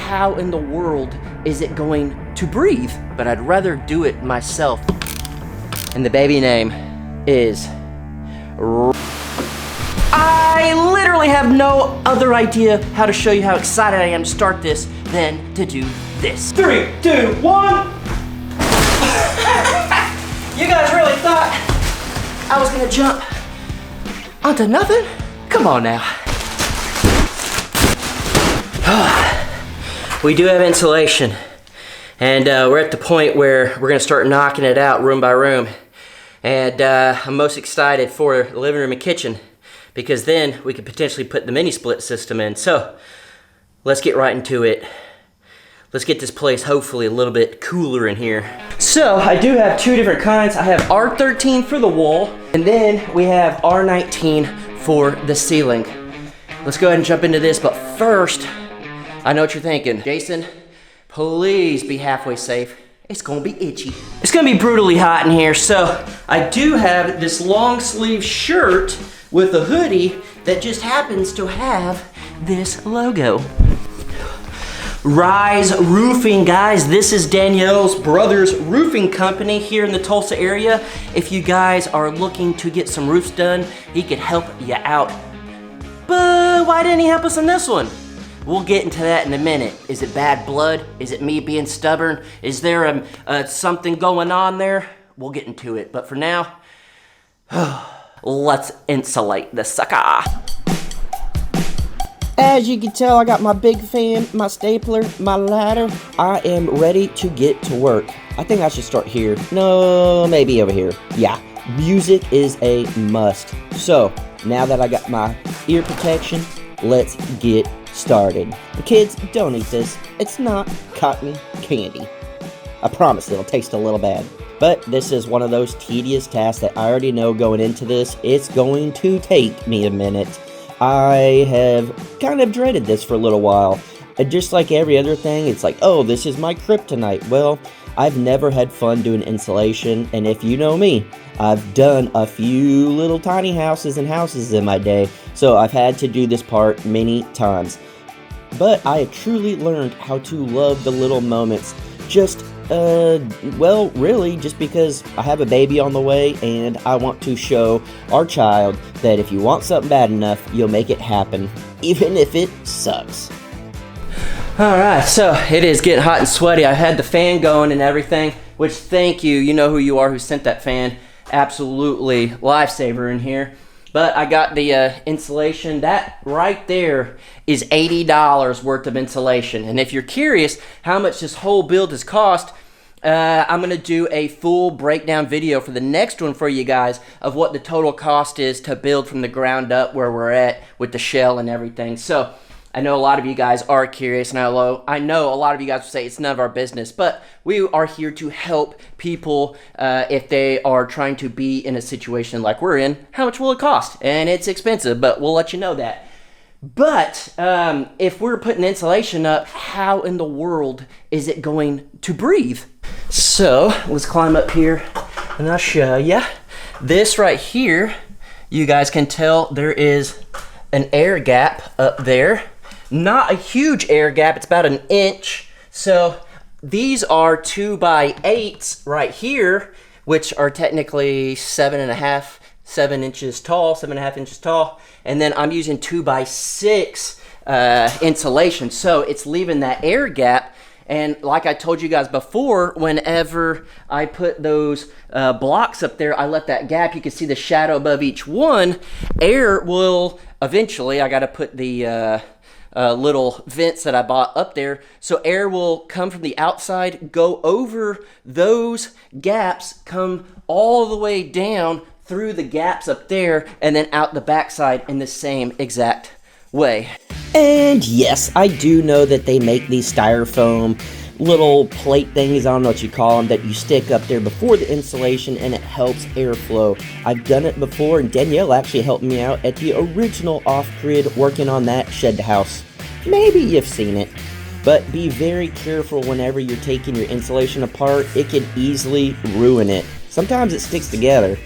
how in the world is it going to breathe? But I'd rather do it myself. And the baby name is... I literally have no other idea how to show you how excited I am to start this than to do this. 3, 2, 1. You guys really thought I was gonna jump onto nothing? Come on now. We do have insulation, and we're at the point where we're gonna start knocking it out room by room. And I'm most excited for the living room and kitchen, because then we could potentially put the mini split system in. So let's get right into it. Let's get this place hopefully a little bit cooler in here. So I do have 2 different kinds. I have R13 for the wall, and then we have R19 for the ceiling. Let's go ahead and jump into this, but first, I know what you're thinking. Jason, please be halfway safe. It's gonna be itchy. It's gonna be brutally hot in here, so I do have this long sleeve shirt with a hoodie that just happens to have this logo. Rise Roofing, guys. This is Danielle's brother's roofing company here in the Tulsa area. If you guys are looking to get some roofs done, he could help you out. But why didn't he help us on this one? We'll get into that in a minute. Is it bad blood? Is it me being stubborn? Is there something going on there? We'll get into it. But for now, let's insulate the sucker. As you can tell, I got my big fan, my stapler, my ladder. I am ready to get to work. I think I should start here. No, maybe over here. Yeah, music is a must. So, now that I got my ear protection, let's get started. The kids, don't eat this. It's not cotton candy. I promise it'll taste a little bad. But this is one of those tedious tasks that I already know going into this. It's going to take me a minute. I have kind of dreaded this for a little while. And just like every other thing, it's like, oh, this is my kryptonite. Well, I've never had fun doing insulation, and if you know me, I've done a few little tiny houses in my day, so I've had to do this part many times. But I have truly learned how to love the little moments. Just, well, really, just because I have a baby on the way, and I want to show our child that if you want something bad enough, you'll make it happen, even if it sucks. Alright, so it is getting hot and sweaty. I had the fan going and everything, which thank you, you know who you are who sent that fan. Absolutely lifesaver in here. But I got the insulation. That right there is $80 worth of insulation. And if you're curious how much this whole build has cost, I'm going to do a full breakdown video for the next one for you guys of what the total cost is to build from the ground up where we're at with the shell and everything. So I know a lot of you guys are curious, and I know a lot of you guys will say it's none of our business, but we are here to help people if they are trying to be in a situation like we're in. How much will it cost? And it's expensive, but we'll let you know that. But if we're putting insulation up, how in the world is it going to breathe? So let's climb up here and I'll show you. This right here, you guys can tell there is an air gap up there. Not a huge air gap, it's about an inch. So these are 2x8s right here, which are technically 7.5 inches tall. And then I'm using 2x6 insulation. So it's leaving that air gap. And like I told you guys before, whenever I put those blocks up there, I let that gap, you can see the shadow above each one. Air will eventually, I gotta put the little vents that I bought up there, so air will come from the outside, go over those gaps, come all the way down through the gaps up there, and then out the backside in the same exact way. And yes, I do know that they make these styrofoam little plate things, I don't know what you call them, that you stick up there before the insulation, and it helps airflow. I've done it before, and Danielle actually helped me out at the original off-grid working on that shed house. Maybe you've seen it, but be very careful whenever you're taking your insulation apart. It can easily ruin it. Sometimes it sticks together,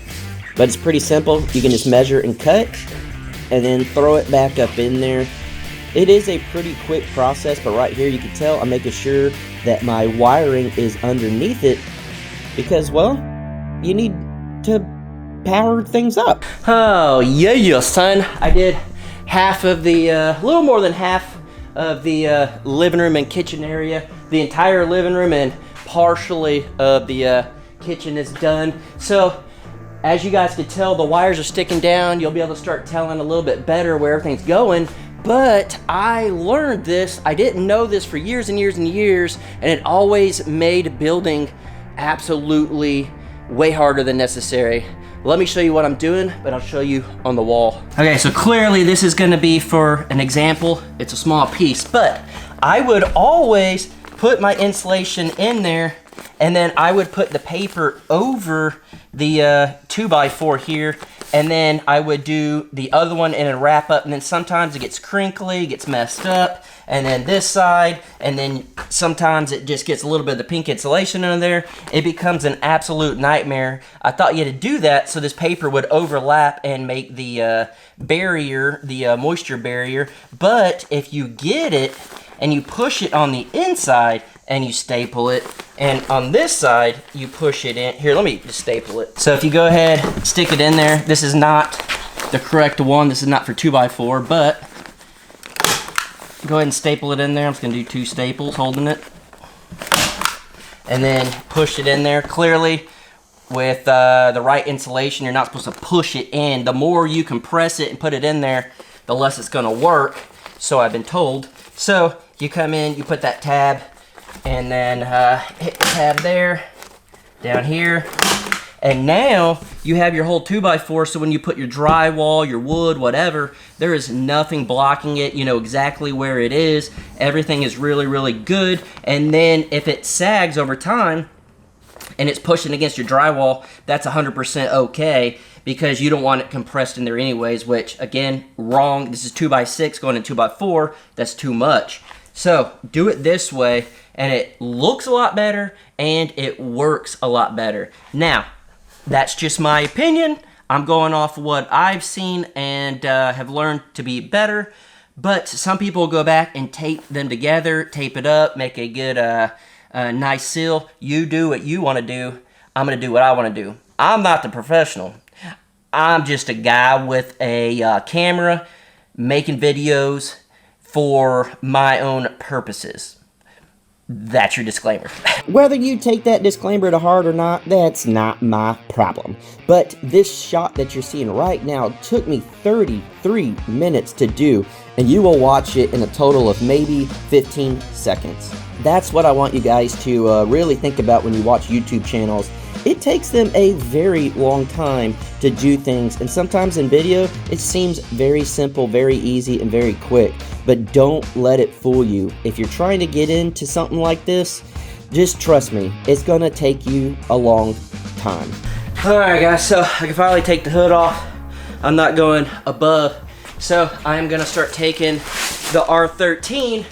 but it's pretty simple. You can just measure and cut, and then throw it back up in there. It is a pretty quick process, but right here you can tell I'm making sure that my wiring is underneath it because, well, you need to power things up. Oh, yeah, son. I did half of the, little more than half of the living room and kitchen area. The entire living room and partially of the kitchen is done. So, as you guys can tell, the wires are sticking down. You'll be able to start telling a little bit better where everything's going. But I learned this. I didn't know this for years and years and years, and it always made building absolutely way harder than necessary. Let me show you what I'm doing, but I'll show you on the wall. Okay, so clearly this is gonna be for an example. It's a small piece, but I would always put my insulation in there, and then I would put the paper over the 2x4 here, and then I would do the other one in a wrap up, and then sometimes it gets crinkly, gets messed up, and then this side, and then sometimes it just gets a little bit of the pink insulation under there. It becomes an absolute nightmare. I thought you had to do that so this paper would overlap and make the barrier, the moisture barrier, but if you get it and you push it on the inside and you staple it, and on this side you push it in. Here, let me just staple it. So if you go ahead, stick it in there. This is not the correct one. This is not for 2x4, but go ahead and staple it in there. I'm just gonna do 2 staples holding it. And then push it in there. Clearly, with the right insulation, you're not supposed to push it in. The more you compress it and put it in there, the less it's gonna work, so I've been told. So you come in, you put that tab, and then hit the tab there, down here, and now you have your whole 2x4, so when you put your drywall, your wood, whatever, there is nothing blocking it. You know exactly where it is. Everything is really, really good. And then if it sags over time and it's pushing against your drywall, that's 100% okay, because you don't want it compressed in there anyways, which, again, wrong. This is 2x6 going to 2x4. That's too much. So do it this way, and it looks a lot better, and it works a lot better. Now, that's just my opinion. I'm going off what I've seen and have learned to be better. But some people go back and tape them together, tape it up, make a good, nice seal. You do what you want to do. I'm going to do what I want to do. I'm not the professional. I'm just a guy with a camera making videos for my own purposes. That's your disclaimer. Whether you take that disclaimer to heart or not, that's not my problem. But this shot that you're seeing right now took me 33 minutes to do, and you will watch it in a total of maybe 15 seconds. That's what I want you guys to really think about when you watch YouTube channels. It takes them a very long time to do things, and sometimes in video, it seems very simple, very easy, and very quick. But don't let it fool you. If you're trying to get into something like this, just trust me, it's gonna take you a long time. Alright guys, so I can finally take the hood off. I'm not going above. So I'm gonna start taking the R13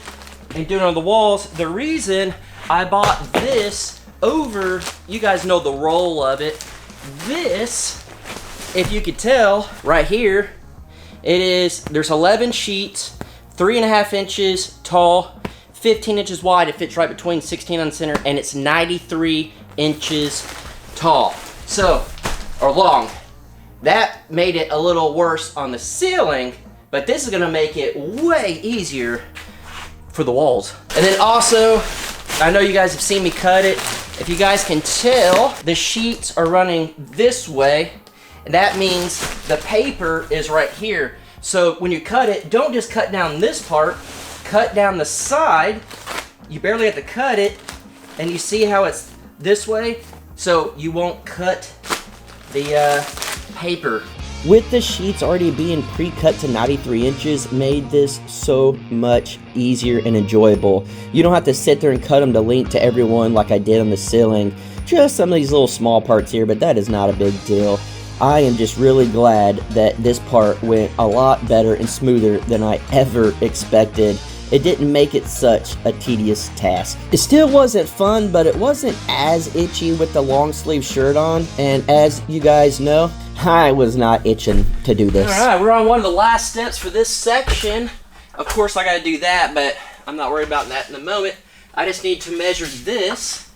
and doing it on the walls. The reason I bought this over, you guys know the roll of it. This, if you could tell, right here, there's 11 sheets, 3.5 inches tall, 15 inches wide. It fits right between 16 on the center, and it's 93 inches tall. So, or long. That made it a little worse on the ceiling, but this is gonna make it way easier for the walls. And then also, I know you guys have seen me cut it. If you guys can tell, the sheets are running this way, and that means the paper is right here. So when you cut it, don't just cut down this part, cut down the side. You barely have to cut it, and you see how it's this way? So you won't cut the paper. With the sheets already being pre-cut to 93 inches made this so much easier and enjoyable. You don't have to sit there and cut them to length to everyone like I did on the ceiling. Just some of these little small parts here, but that is not a big deal. I am just really glad that this part went a lot better and smoother than I ever expected. It didn't make it such a tedious task. It still wasn't fun, but it wasn't as itchy with the long sleeve shirt on, and as you guys know, I was not itching to do this. All right, we're on one of the last steps for this section. Of course I gotta do that, but I'm not worried about that in the moment. I just need to measure this,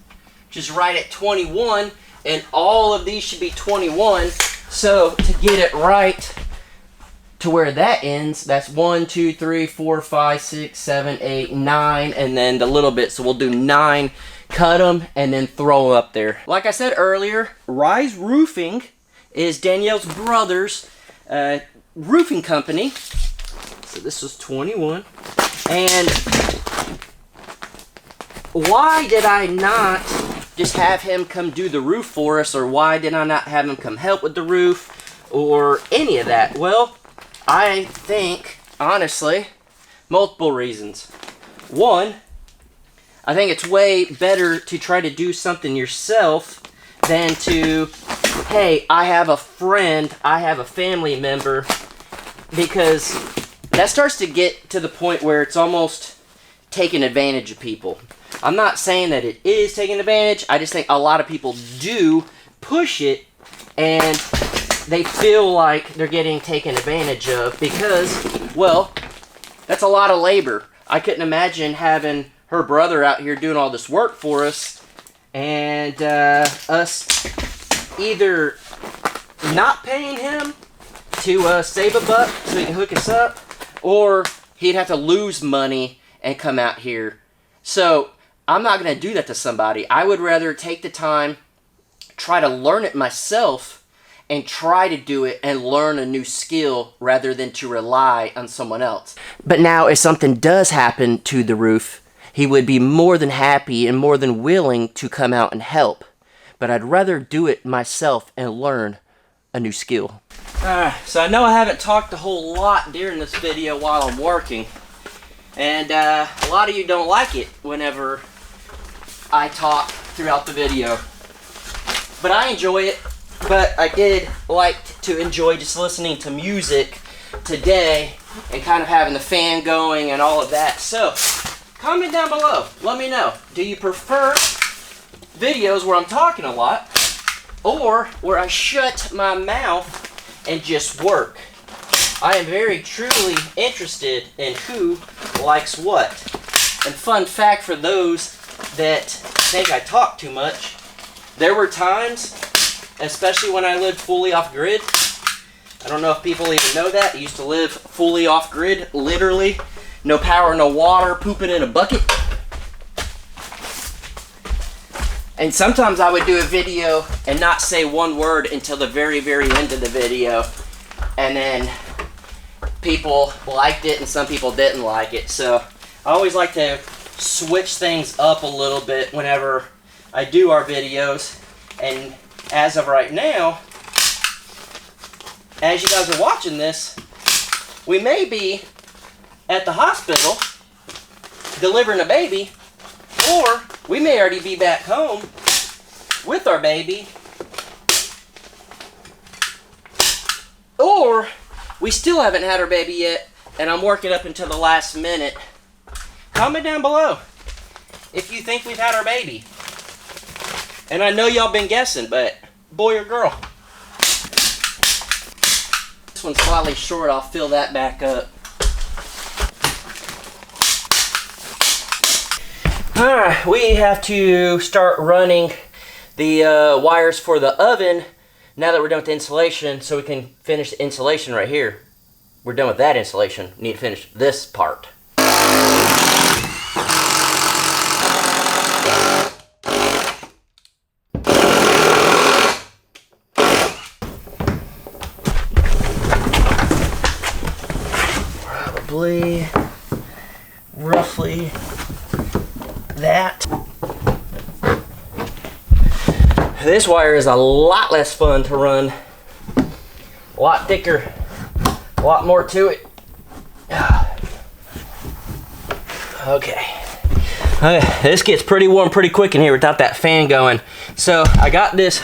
which is right at 21, and all of these should be 21. So to get it right to where that ends, that's 1, 2, 3, 4, 5, 6, 7, 8, 9, and then the little bit. So we'll do 9, cut them, and then throw them up there. Like I said earlier, Rise Roofing is Danielle's brother's roofing company. So this was 21. And why did I not just have him come do the roof for us, or why did I not have him come help with the roof, or any of that? Well, I think, honestly, multiple reasons. One, I think it's way better to try to do something yourself than to, hey, I have a friend, I have a family member, because that starts to get to the point where it's almost taking advantage of people. I'm not saying that it is taking advantage, I just think a lot of people do push it, and they feel like they're getting taken advantage of because, well, that's a lot of labor. I couldn't imagine having her brother out here doing all this work for us, and us either not paying him to save a buck so he can hook us up, or he'd have to lose money and come out here. So I'm not going to do that to somebody. I would rather take the time, try to learn it myself, and try to do it and learn a new skill rather than to rely on someone else. But now if something does happen to the roof, he would be more than happy and more than willing to come out and help. But I'd rather do it myself and learn a new skill. So I know I haven't talked a whole lot during this video while I'm working. And a lot of you don't like it whenever I talk throughout the video. But I enjoy it. But I did like to enjoy just listening to music today and kind of having the fan going and all of that. So comment down below. Let me know. Do you prefer videos where I'm talking a lot, or where I shut my mouth and just work? I am very truly interested in who likes what. And fun fact for those that think I talk too much, there were times, especially when I lived fully off grid, I don't know if people even know that, I used to live fully off grid, literally, no power, no water, pooping in a bucket. And sometimes I would do a video and not say one word until the very, very end of the video. And then people liked it and some people didn't like it. So I always like to switch things up a little bit whenever I do our videos. And as of right now, as you guys are watching this, we may be at the hospital delivering a baby, or we may already be back home with our baby, or we still haven't had our baby yet and I'm working up until the last minute. Comment down below if you think we've had our baby. And I know y'all been guessing, but boy or girl? This one's slightly short, I'll fill that back up. Alright, we have to start running the wires for the oven now that we're done with the insulation, so we can finish the insulation right here. We're done with that insulation. We need to finish this part. Probably roughly that. This wire is a lot less fun to run, a lot thicker, a lot more to it. Okay, this gets pretty warm pretty quick in here without that fan going. So I got this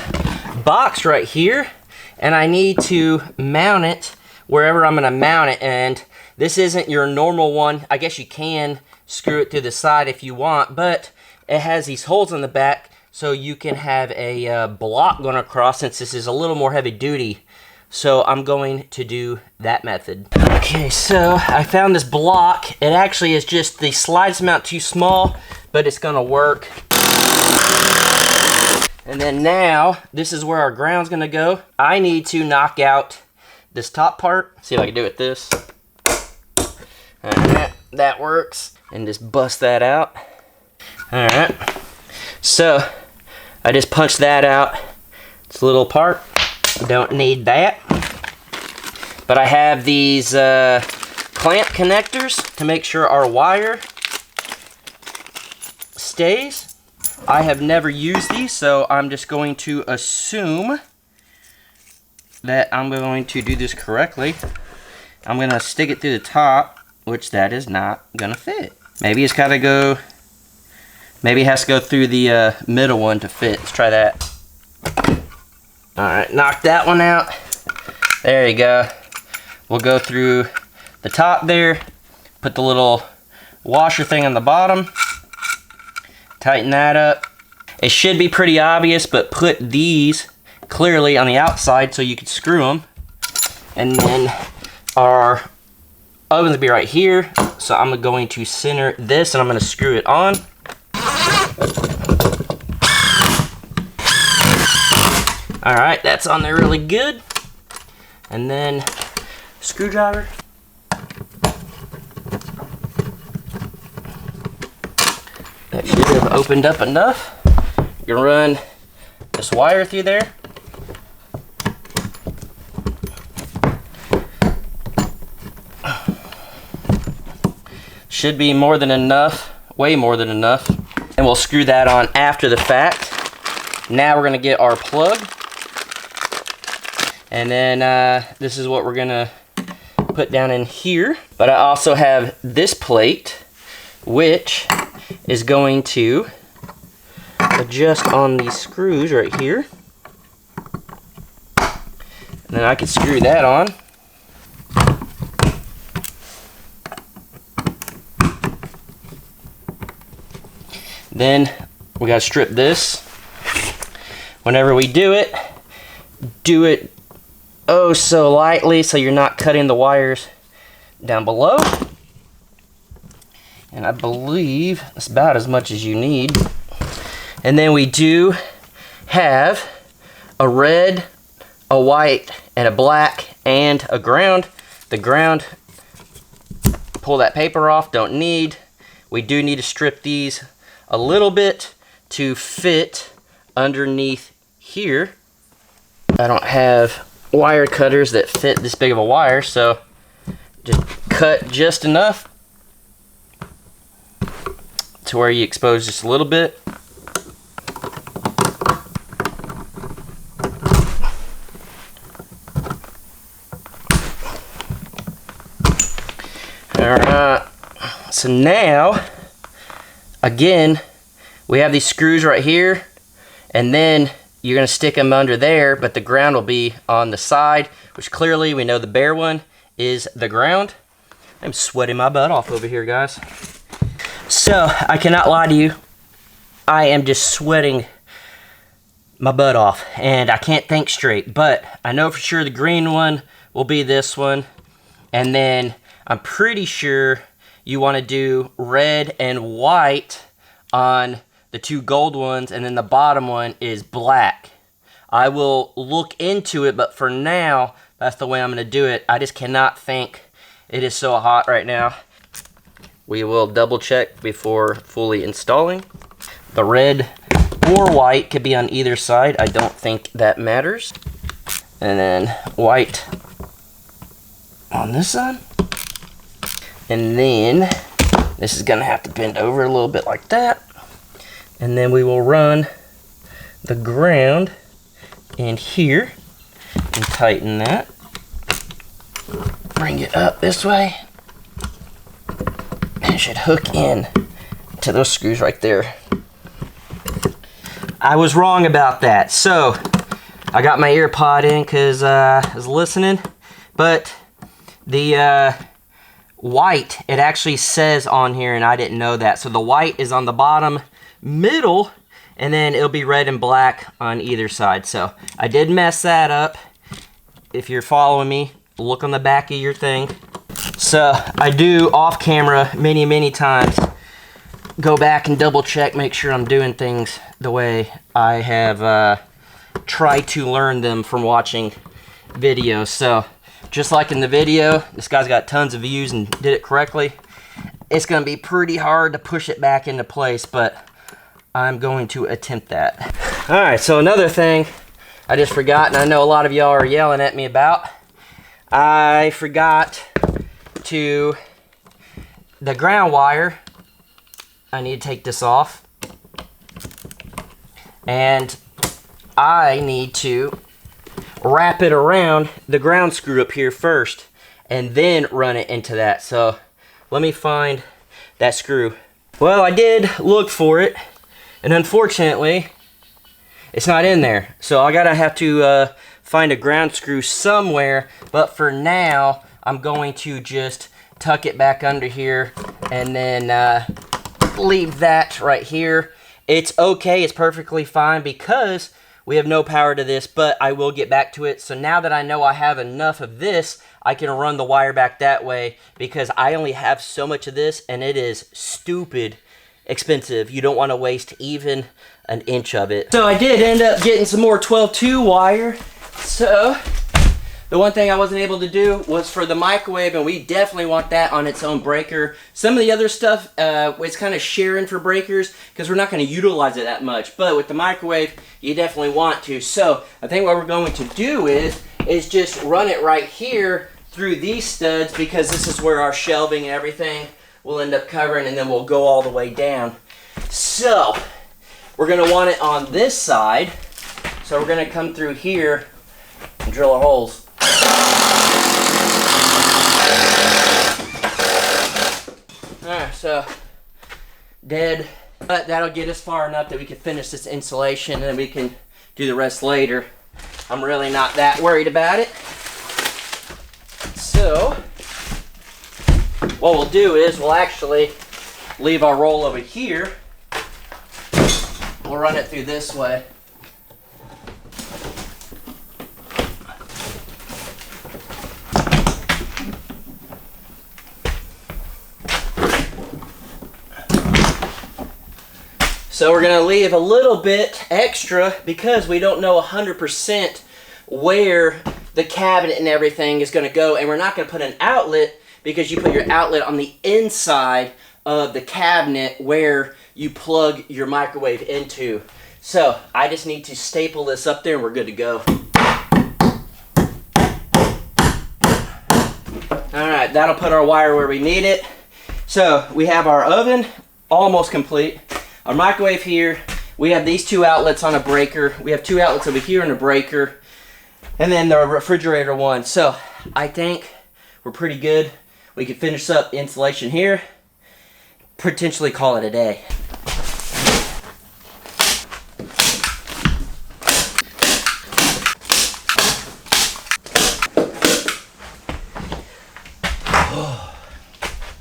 box right here, and I need to mount it wherever I'm gonna mount it. And this isn't your normal one. I guess you can screw it to the side if you want, but it has these holes in the back so you can have a block going across, since this is a little more heavy duty So I'm going to do that method. Okay, so I found this block. It actually is just the slides amount too small, but it's gonna work. And then now, this is where our ground's gonna go. I need to knock out this top part. See if I can do it this. Alright, that works. And just bust that out. Alright. So, I just punched that out. It's a little part. Don't need that. But I have these clamp connectors to make sure our wire stays. I have never used these, so I'm just going to assume that I'm going to do this correctly. I'm going to stick it through the top, which that is not going to fit. Maybe it's got to go, maybe it has to go through the middle one to fit. Let's try that. Alright, knock that one out. There you go. We'll go through the top there, put the little washer thing on the bottom. Tighten that up. It should be pretty obvious, but put these clearly on the outside so you can screw them. And then our oven's gonna be right here. So I'm going to center this and I'm gonna screw it on. All right, that's on there really good. And then screwdriver. That should have opened up enough. You can run this wire through there. Should be more than enough, way more than enough. And we'll screw that on after the fact. Now we're gonna get our plug. And then this is what we're gonna put down in here. But I also have this plate, which is going to adjust on these screws right here. And then I can screw that on. Then we gotta strip this. Whenever we do it oh so lightly so you're not cutting the wires down below. And I believe that's about as much as you need. And then we do have a red, a white, and a black, and a ground. The ground, pull that paper off, don't need. We do need to strip these a little bit to fit underneath here. I don't have wire cutters that fit this big of a wire, so just cut just enough to where you expose just a little bit. Alright, so now, again, we have these screws right here, and then you're going to stick them under there, but the ground will be on the side, which clearly we know the bare one is the ground. I'm sweating my butt off over here, guys. So, I cannot lie to you, I am just sweating my butt off, and I can't think straight, but I know for sure the green one will be this one, and then I'm pretty sure you want to do red and white on the two gold ones, and then the bottom one is black. I will look into it, but for now, that's the way I'm going to do it. I just cannot think. It is so hot right now. We will double check before fully installing. The red or white could be on either side. I don't think that matters. And then white on this side. And then this is going to have to bend over a little bit like that. And then we will run the ground in here and tighten that. Bring it up this way. And it should hook in to those screws right there. I was wrong about that. So I got my ear pod in because I was listening. But the white, it actually says on here, and I didn't know that. So the white is on the bottom middle, and then it'll be red and black on either side. So I did mess that up. if you're following me, look on the back of your thing. So I do off camera many times go back and double check, make sure I'm doing things the way I have tried to learn them from watching videos. So just like in the video, this guy's got tons of views and did it correctly. It's gonna be pretty hard to push it back into place, but I'm going to attempt that. All right, so another thing I just forgot, and I know a lot of y'all are yelling at me about, I forgot the ground wire. I need to take this off, and I need to wrap it around the ground screw up here first and then run it into that. So let me find that screw. Well, I did look for it, and unfortunately it's not in there, so I gotta have to find a ground screw somewhere. But for now, I'm going to just tuck it back under here and then leave that right here. It's okay, it's perfectly fine because we have no power to this, but I will get back to it. So now that I know I have enough of this, I can run the wire back that way, because I only have so much of this and it is stupid expensive. You don't want to waste even an inch of it. So I did end up getting some more 12-2 wire. So the one thing I wasn't able to do was for the microwave, and we definitely want that on its own breaker. Some of the other stuff, it's kind of sharing for breakers because we're not going to utilize it that much. But with the microwave, you definitely want to. So I think what we're going to do is just run it right here through these studs, because this is where our shelving and everything will end up covering, and then we'll go all the way down. So we're going to want it on this side. So we're going to come through here and drill our holes. Alright, so dead, but that'll get us far enough that we can finish this insulation, and then we can do the rest later. I'm really not that worried about it. So what we'll do is we'll actually leave our roll over here. We'll run it through this way. So we're going to leave a little bit extra because we don't know 100% where the cabinet and everything is going to go. And we're not going to put an outlet, because you put your outlet on the inside of the cabinet where you plug your microwave into. So I just need to staple this up there and we're good to go. Alright, that'll put our wire where we need it. So we have our oven almost complete. Our microwave here, we have these two outlets on a breaker. We have two outlets over here on a breaker, and then the refrigerator one. So I think we're pretty good. We can finish up the installation here, potentially call it a day.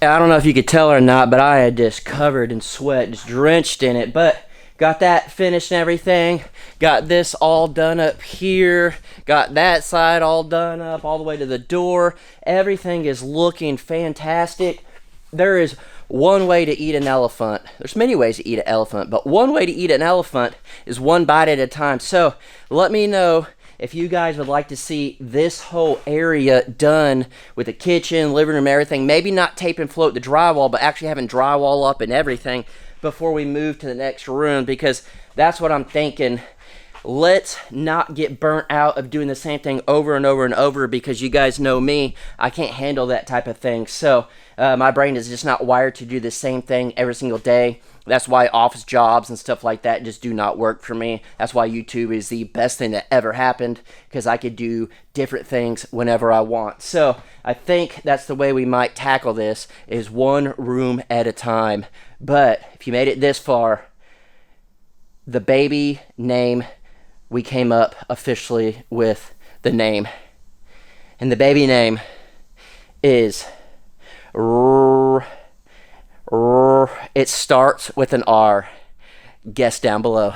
I don't know if you could tell or not, but I had just covered in sweat, just drenched in it. But got that finished and everything. Got this all done up here. Got that side all done up all the way to the door. Everything is looking fantastic. There is one way to eat an elephant. There's many ways to eat an elephant, but one way to eat an elephant is one bite at a time. So let me know if you guys would like to see this whole area done with the kitchen, living room, everything. Maybe not tape and float the drywall, but actually having drywall up and everything before we move to the next room, because that's what I'm thinking. Let's not get burnt out of doing the same thing over and over and over, because you guys know me, I can't handle that type of thing. So my brain is just not wired to do the same thing every single day. That's why office jobs and stuff like that just do not work for me. That's why YouTube is the best thing that ever happened, because I could do different things whenever I want. So I think that's the way we might tackle this, is one room at a time. But if you made it this far, the baby name, we came up officially with the name. And the baby name is it starts with an R. Guess down below.